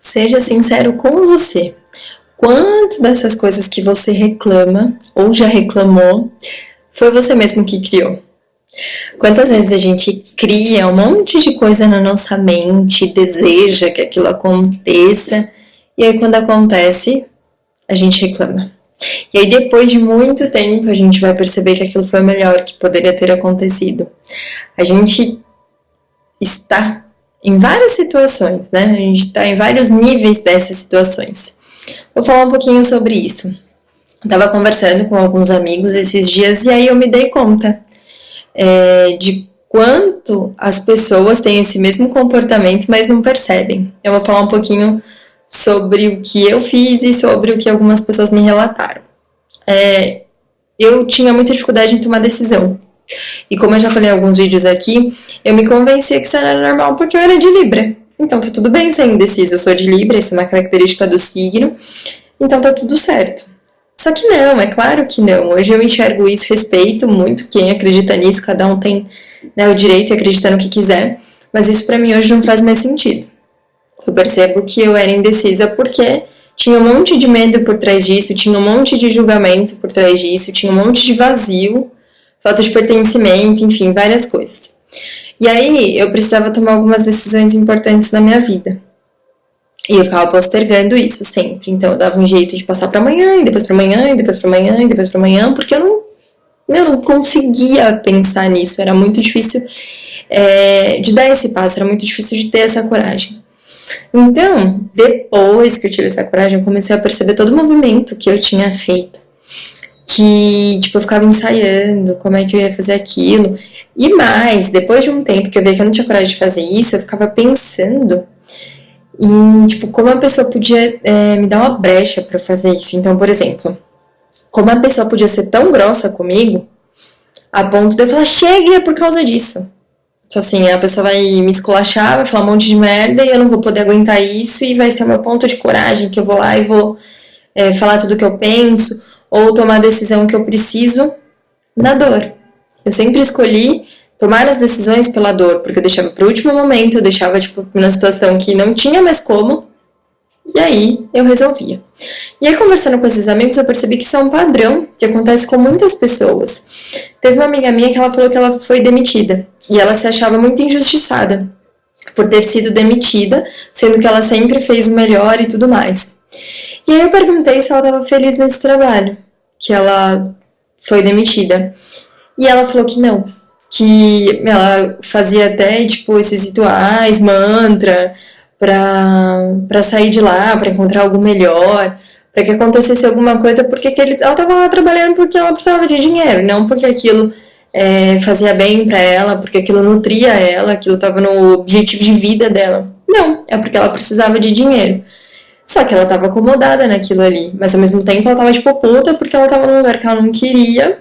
Seja sincero com você. Quanto dessas coisas que você reclama ou já reclamou foi você mesmo que criou? Quantas vezes a gente cria um monte de coisa na nossa mente, deseja que aquilo aconteça, e aí quando acontece, a gente reclama. E aí depois de muito tempo a gente vai perceber que aquilo foi o melhor que poderia ter acontecido. A gente está em várias situações, né? A gente está em vários níveis dessas situações. Vou falar um pouquinho sobre isso. Estava conversando com alguns amigos esses dias e aí eu me dei conta de quanto as pessoas têm esse mesmo comportamento, mas não percebem. Eu vou falar um pouquinho sobre o que eu fiz e sobre o que algumas pessoas me relataram. Eu tinha muita dificuldade em tomar decisão. E como eu já falei em alguns vídeos aqui, eu me convencia que isso era normal porque eu era de Libra. Então tá tudo bem ser indeciso, eu sou de Libra, isso é uma característica do signo, então tá tudo certo. Só que não, é claro que não. Hoje eu enxergo isso, respeito muito quem acredita nisso, cada um tem, né, o direito de acreditar no que quiser, mas isso pra mim hoje não faz mais sentido. Eu percebo que eu era indecisa porque tinha um monte de medo por trás disso, tinha um monte de julgamento por trás disso, tinha um monte de vazio, falta de pertencimento, enfim, várias coisas. E aí eu precisava tomar algumas decisões importantes na minha vida. E eu ficava postergando isso sempre. Então eu dava um jeito de passar para amanhã, e depois para amanhã, e depois para amanhã, e depois para amanhã, porque eu não conseguia pensar nisso. Era muito difícil de dar esse passo, era muito difícil de ter essa coragem. Então, depois que eu tive essa coragem, eu comecei a perceber todo o movimento que eu tinha feito. Que, tipo, eu ficava ensaiando como é que eu ia fazer aquilo. E mais, depois de um tempo que eu vi que eu não tinha coragem de fazer isso, eu ficava pensando em, tipo, como a pessoa podia me dar uma brecha pra fazer isso. Então, por exemplo, como a pessoa podia ser tão grossa comigo, a ponto de eu falar, chega, é por causa disso. Então, assim, a pessoa vai me esculachar, vai falar um monte de merda e eu não vou poder aguentar isso e vai ser o meu ponto de coragem que eu vou lá e vou falar tudo o que eu penso ou tomar a decisão que eu preciso na dor. Eu sempre escolhi tomar as decisões pela dor, porque eu deixava pro último momento, eu deixava, tipo, numa situação que não tinha mais como, e aí eu resolvia. E aí, conversando com esses amigos, eu percebi que isso é um padrão que acontece com muitas pessoas. Teve uma amiga minha que ela falou que ela foi demitida, e ela se achava muito injustiçada por ter sido demitida, sendo que ela sempre fez o melhor e tudo mais. E aí eu perguntei se ela estava feliz nesse trabalho, que ela foi demitida. E ela falou que não, que ela fazia até, tipo, esses rituais, mantra, pra sair de lá, pra encontrar algo melhor, pra que acontecesse alguma coisa, porque ela tava lá trabalhando porque ela precisava de dinheiro, não porque aquilo fazia bem pra ela, porque aquilo nutria ela, aquilo tava no objetivo de vida dela. Não, é porque ela precisava de dinheiro. Só que ela tava acomodada naquilo ali, mas ao mesmo tempo ela tava, tipo, puta porque ela tava num lugar que ela não queria,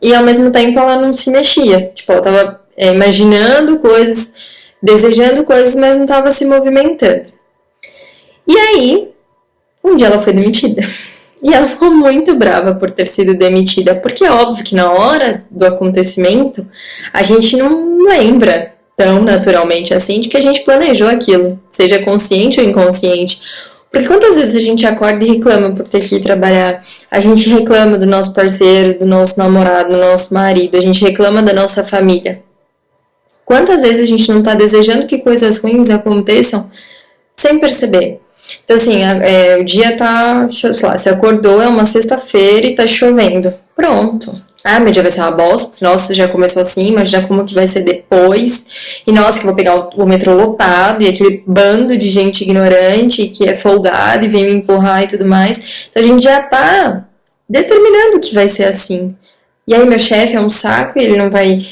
e ao mesmo tempo ela não se mexia. Tipo, ela tava imaginando coisas, desejando coisas, mas não tava se movimentando. E aí, um dia ela foi demitida. E ela ficou muito brava por ter sido demitida, porque é óbvio que na hora do acontecimento, a gente não lembra tão naturalmente assim de que a gente planejou aquilo, seja consciente ou inconsciente. Porque quantas vezes a gente acorda e reclama por ter que ir trabalhar? A gente reclama do nosso parceiro, do nosso namorado, do nosso marido, a gente reclama da nossa família. Quantas vezes a gente não tá desejando que coisas ruins aconteçam sem perceber? Então, assim, o dia tá, sei lá, você acordou, é uma sexta-feira e tá chovendo. Pronto. Ah, meu dia vai ser uma bosta. Nossa, já começou assim, mas já como que vai ser depois? E nossa, que eu vou pegar o metrô lotado e aquele bando de gente ignorante que é folgado e vem me empurrar e tudo mais. Então a gente já tá determinando que vai ser assim. E aí meu chefe é um saco e ele não vai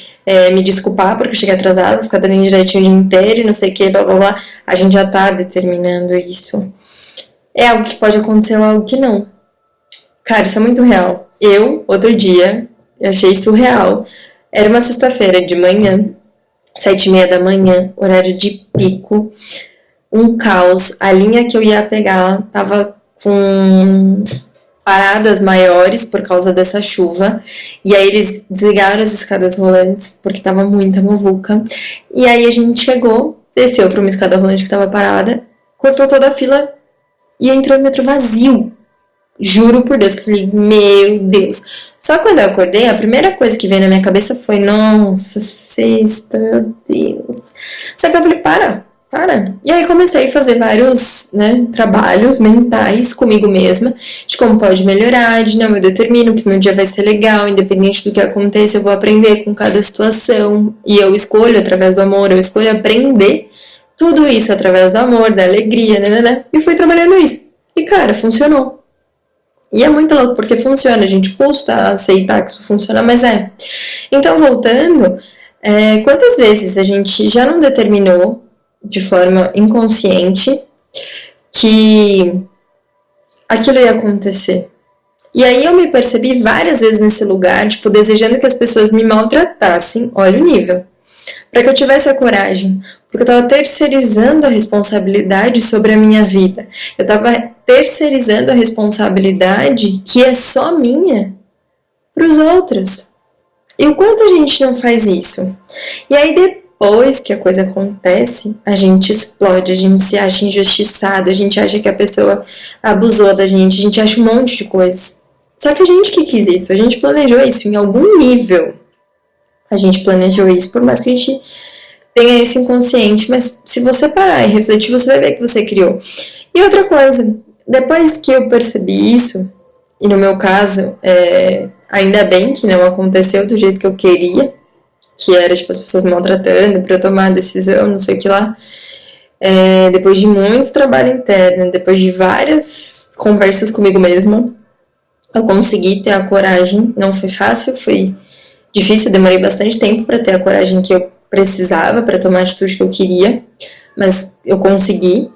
me desculpar porque eu cheguei atrasado, vou ficar dando indiretinho o dia inteiro e não sei o que, blá blá blá. A gente já tá determinando isso. É algo que pode acontecer ou algo que não. Cara, isso é muito real. Outro dia, eu achei surreal. Era uma sexta-feira de manhã, 7h30 da manhã, horário de pico, um caos. A linha que eu ia pegar tava com paradas maiores por causa dessa chuva. E aí eles desligaram as escadas rolantes porque tava muita muvuca. E aí a gente chegou, desceu para uma escada rolante que tava parada cortou toda a fila e entrou no metrô vazio. Juro por Deus que eu falei, meu Deus. Só quando eu acordei, a primeira coisa que veio na minha cabeça foi, nossa, sexta, meu Deus. Só que eu falei, para. E aí comecei a fazer vários, né, trabalhos mentais comigo mesma, de como pode melhorar, de não, eu determino que meu dia vai ser legal, independente do que aconteça, eu vou aprender com cada situação. E eu escolho através do amor, eu escolho aprender tudo isso através do amor, da alegria, né? E fui trabalhando isso. E cara, funcionou. E é muito louco porque funciona, a gente custa aceitar que isso funciona, mas é. Então, voltando, quantas vezes a gente já não determinou de forma inconsciente que aquilo ia acontecer? E aí eu me percebi várias vezes nesse lugar, tipo, desejando que as pessoas me maltratassem, olha o nível, para que eu tivesse a coragem, porque eu estava terceirizando a responsabilidade sobre a minha vida. Eu estava terceirizando a responsabilidade que é só minha para os outros. E o quanto a gente não faz isso? E aí depois que a coisa acontece, a gente explode, a gente se acha injustiçado, a gente acha que a pessoa abusou da gente, a gente acha um monte de coisas. Só que a gente que quis isso, a gente planejou isso em algum nível. A gente planejou isso, por mais que a gente tenha isso inconsciente, mas se você parar e refletir, você vai ver que você criou. E outra coisa, depois que eu percebi isso, e no meu caso, ainda bem que não aconteceu do jeito que eu queria, que era tipo as pessoas me maltratando pra eu tomar a decisão, não sei o que lá, depois de muito trabalho interno, depois de várias conversas comigo mesma, eu consegui ter a coragem, não foi fácil, foi difícil, demorei bastante tempo para ter a coragem que eu precisava para tomar a atitude que eu queria, mas eu consegui.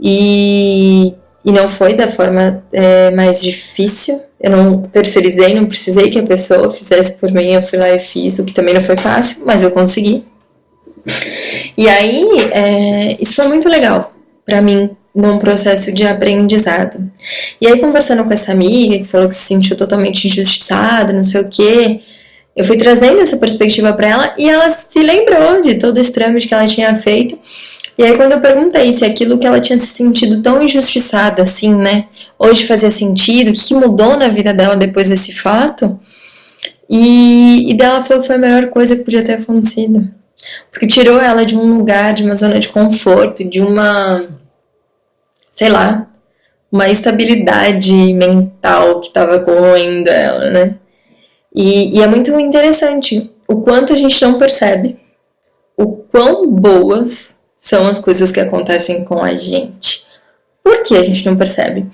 E não foi da forma mais difícil. Eu não terceirizei, não precisei que a pessoa fizesse por mim, eu fui lá e fiz, o que também não foi fácil, mas eu consegui. E aí, isso foi muito legal para mim, num processo de aprendizado. E aí, conversando com essa amiga, que falou que se sentiu totalmente injustiçada, não sei o quê, eu fui trazendo essa perspectiva para ela e ela se lembrou de todo esse trâmite que ela tinha feito. E aí, quando eu perguntei se aquilo que ela tinha se sentido tão injustiçada assim, né, hoje fazia sentido, o que mudou na vida dela depois desse fato, e dela falou que foi a melhor coisa que podia ter acontecido. Porque tirou ela de um lugar, de uma zona de conforto, de uma, sei lá, uma estabilidade mental que estava corroendo ela, né? E é muito interessante o quanto a gente não percebe o quão boas são as coisas que acontecem com a gente. Por que a gente não percebe?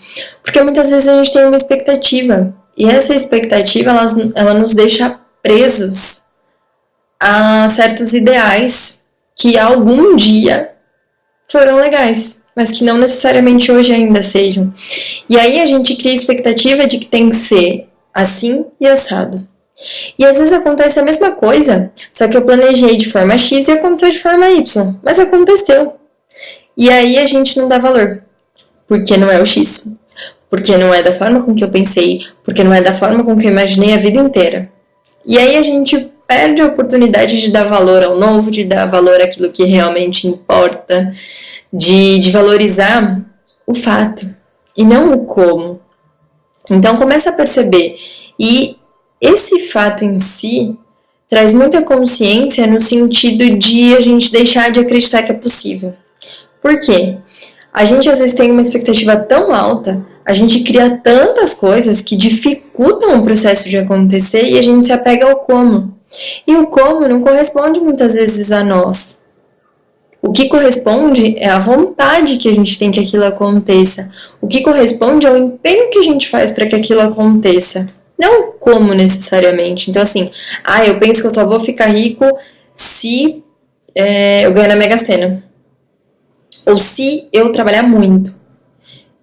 Porque muitas vezes a gente tem uma expectativa, e essa expectativa ela nos deixa presos a certos ideais que algum dia foram legais, mas que não necessariamente hoje ainda sejam. E aí a gente cria a expectativa de que tem que ser assim e assado. E às vezes acontece a mesma coisa, só que eu planejei de forma X e aconteceu de forma Y, mas aconteceu. E aí a gente não dá valor, porque não é o X, porque não é da forma com que eu pensei, porque não é da forma com que eu imaginei a vida inteira. E aí a gente perde a oportunidade de dar valor ao novo, de dar valor àquilo que realmente importa, de valorizar o fato e não o como. Então começa a perceber. E esse fato em si traz muita consciência no sentido de a gente deixar de acreditar que é possível. Por quê? A gente às vezes tem uma expectativa tão alta, a gente cria tantas coisas que dificultam o processo de acontecer e a gente se apega ao como. E o como não corresponde muitas vezes a nós. O que corresponde é a vontade que a gente tem que aquilo aconteça. O que corresponde é o empenho que a gente faz para que aquilo aconteça. Não como necessariamente. Então assim, eu penso que eu só vou ficar rico se eu ganhar na Mega Sena. Ou se eu trabalhar muito.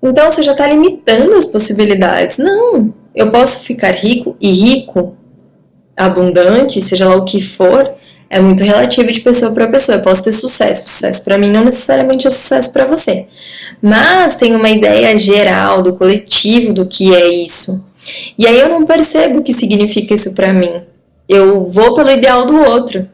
Então você já está limitando as possibilidades. Não, eu posso ficar rico, e rico, abundante, seja lá o que for, é muito relativo de pessoa para pessoa. Eu posso ter sucesso. Sucesso para mim não necessariamente é sucesso para você. Mas tem uma ideia geral, do coletivo, do que é isso. E aí eu não percebo o que significa isso para mim. Eu vou pelo ideal do outro.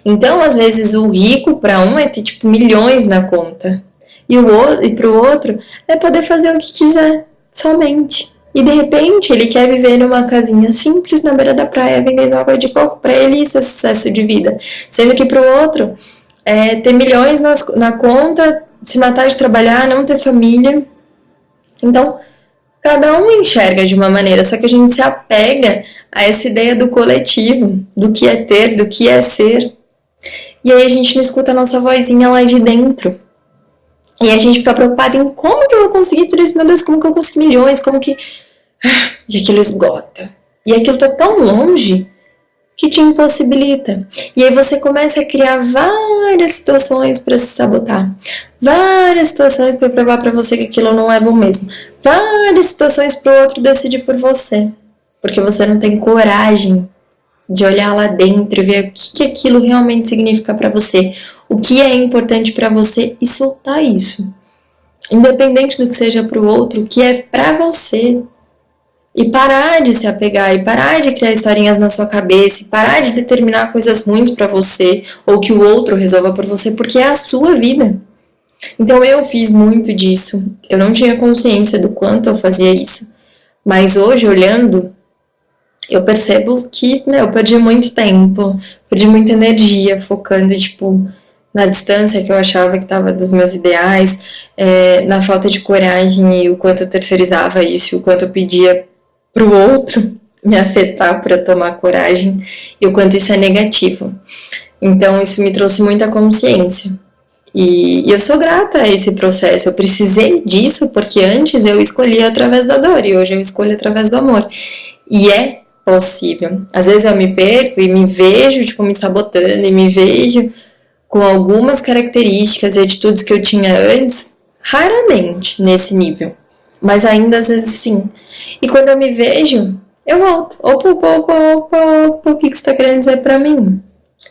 Então, às vezes, o rico para um é ter, tipo, milhões na conta. E pro outro é poder fazer o que quiser, somente. E de repente ele quer viver numa casinha simples na beira da praia vendendo água de coco. Para ele isso é sucesso de vida. Sendo que pro outro é ter milhões na conta, se matar de trabalhar, não ter família. Então, cada um enxerga de uma maneira, só que a gente se apega a essa ideia do coletivo, do que é ter, do que é ser. E aí a gente não escuta a nossa vozinha lá de dentro. E a gente fica preocupado em como que eu vou conseguir tudo isso, meu Deus, como que eu consigo milhões, como que... E aquilo esgota. E aquilo tá tão longe que te impossibilita. E aí você começa a criar várias situações para se sabotar. Várias situações para provar para você que aquilo não é bom mesmo. Várias situações para o outro decidir por você. Porque você não tem coragem de olhar lá dentro e ver o que aquilo realmente significa para você. O que é importante para você e soltar isso. Independente do que seja para o outro, o que é para você. E parar de se apegar, e parar de criar historinhas na sua cabeça, e parar de determinar coisas ruins pra você, ou que o outro resolva por você, porque é a sua vida. Então eu fiz muito disso, eu não tinha consciência do quanto eu fazia isso, mas hoje, olhando, eu percebo que, eu perdi muito tempo, perdi muita energia focando, na distância que eu achava que estava dos meus ideais, na falta de coragem e o quanto eu terceirizava isso, o quanto eu pedia pro outro me afetar para tomar coragem e o quanto isso é negativo. Então isso me trouxe muita consciência. E eu sou grata a esse processo. Eu precisei disso porque antes eu escolhia através da dor e hoje eu escolho através do amor. E é possível. Às vezes eu me perco e me vejo me sabotando e me vejo com algumas características e atitudes que eu tinha antes, raramente nesse nível. Mas ainda às vezes sim. E quando eu me vejo, eu volto. Opa, o que você está querendo dizer pra mim?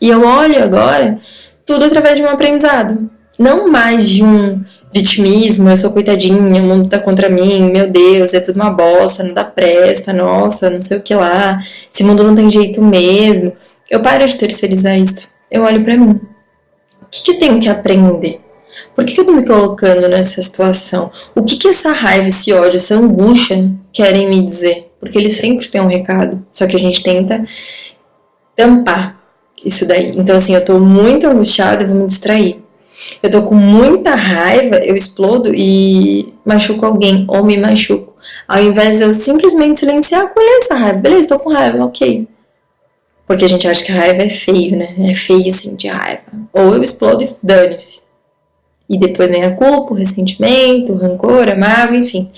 E eu olho agora tudo através de um aprendizado. Não mais de um vitimismo, eu sou coitadinha, o mundo tá contra mim, meu Deus, é tudo uma bosta, não dá presta, nossa, não sei o que lá, esse mundo não tem jeito mesmo. Eu paro de terceirizar isso. Eu olho pra mim. O que eu tenho que aprender? Por que eu tô me colocando nessa situação? O que essa raiva, esse ódio, essa angústia querem me dizer? Porque eles sempre têm um recado, só que a gente tenta tampar isso daí. Então assim, eu tô muito angustiada, eu vou me distrair. Eu tô com muita raiva, eu explodo e machuco alguém, ou me machuco. Ao invés de eu simplesmente silenciar, acolher essa raiva. Beleza, tô com raiva, ok. Porque a gente acha que a raiva é feio, né? É feio sentir raiva. Ou eu explodo e dane-se. E depois vem a culpa, o ressentimento, o rancor, a mágoa, enfim.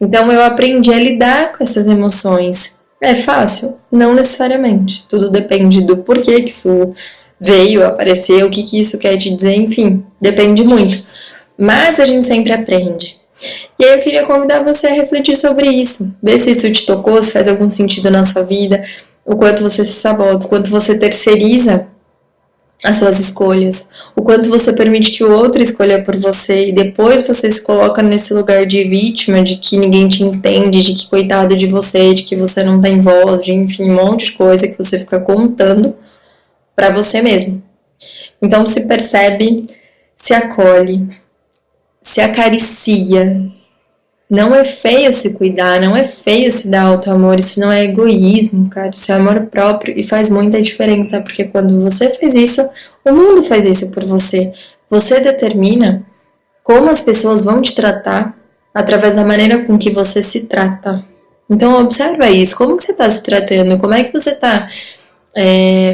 Então eu aprendi a lidar com essas emoções. É fácil? Não necessariamente. Tudo depende do porquê que isso veio, apareceu, o que isso quer te dizer, enfim. Depende muito. Mas a gente sempre aprende. E aí eu queria convidar você a refletir sobre isso. Ver se isso te tocou, se faz algum sentido na sua vida. O quanto você se sabota, o quanto você terceiriza as suas escolhas, o quanto você permite que o outro escolha por você e depois você se coloca nesse lugar de vítima, de que ninguém te entende, de que coitado de você, de que você não tem voz, de enfim, um monte de coisa que você fica contando pra você mesmo. Então se percebe, se acolhe, se acaricia. Não é feio se cuidar, não é feio se dar auto-amor, isso não é egoísmo, cara, isso é amor próprio e faz muita diferença, porque quando você faz isso, o mundo faz isso por você. Você determina como as pessoas vão te tratar através da maneira com que você se trata. Então observa isso, como que você está se tratando, como é que você está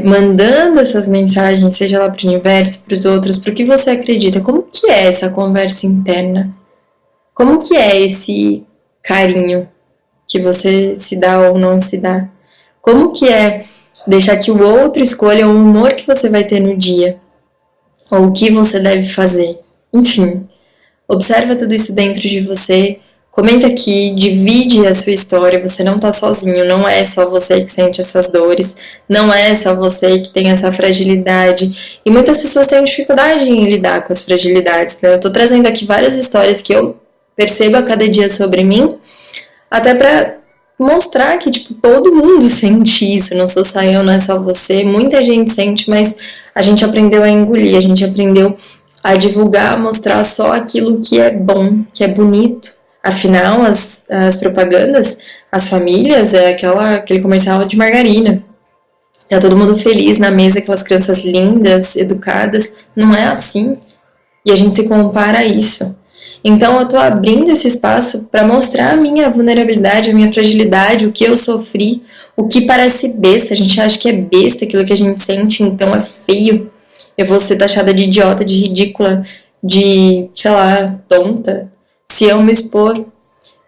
mandando essas mensagens, seja lá para o universo, para os outros, para o que você acredita, como que é essa conversa interna? Como que é esse carinho que você se dá ou não se dá? Como que é deixar que o outro escolha o humor que você vai ter no dia? Ou o que você deve fazer? Enfim, observa tudo isso dentro de você. Comenta aqui, divide a sua história. Você não tá sozinho, não é só você que sente essas dores. Não é só você que tem essa fragilidade. E muitas pessoas têm dificuldade em lidar com as fragilidades, né? Eu tô trazendo aqui várias histórias que eu percebo a cada dia sobre mim, até pra mostrar que, todo mundo sente isso, não sou só eu, não é só você, muita gente sente, mas a gente aprendeu a engolir, a gente aprendeu a divulgar, a mostrar só aquilo que é bom, que é bonito. Afinal, as propagandas, as famílias, é aquele comercial de margarina. Tá todo mundo feliz na mesa, aquelas crianças lindas, educadas. Não é assim. E a gente se compara a isso. Então eu tô abrindo esse espaço para mostrar a minha vulnerabilidade, a minha fragilidade, o que eu sofri, o que parece besta. A gente acha que é besta aquilo que a gente sente, então é feio. Eu vou ser taxada de idiota, de ridícula, de, sei lá, tonta, se eu me expor.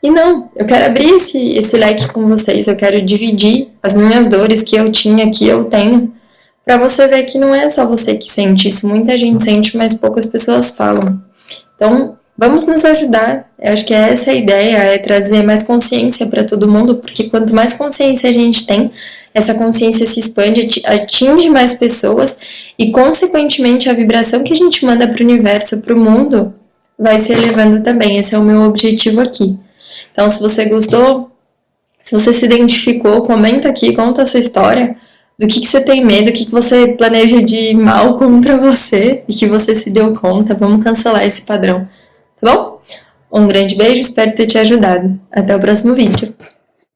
E não, eu quero abrir esse leque com vocês, eu quero dividir as minhas dores que eu tinha, que eu tenho, pra você ver que não é só você que sente isso, muita gente sente, mas poucas pessoas falam. Então, vamos nos ajudar. Eu acho que essa é a ideia, é trazer mais consciência para todo mundo, porque quanto mais consciência a gente tem, essa consciência se expande, atinge mais pessoas e, consequentemente, a vibração que a gente manda para o universo, para o mundo, vai se elevando também. Esse é o meu objetivo aqui. Então, se você gostou, se você se identificou, comenta aqui, conta a sua história, do que você tem medo, o que você planeja de mal contra você e que você se deu conta. Vamos cancelar esse padrão, tá bom? Um grande beijo, espero ter te ajudado. Até o próximo vídeo.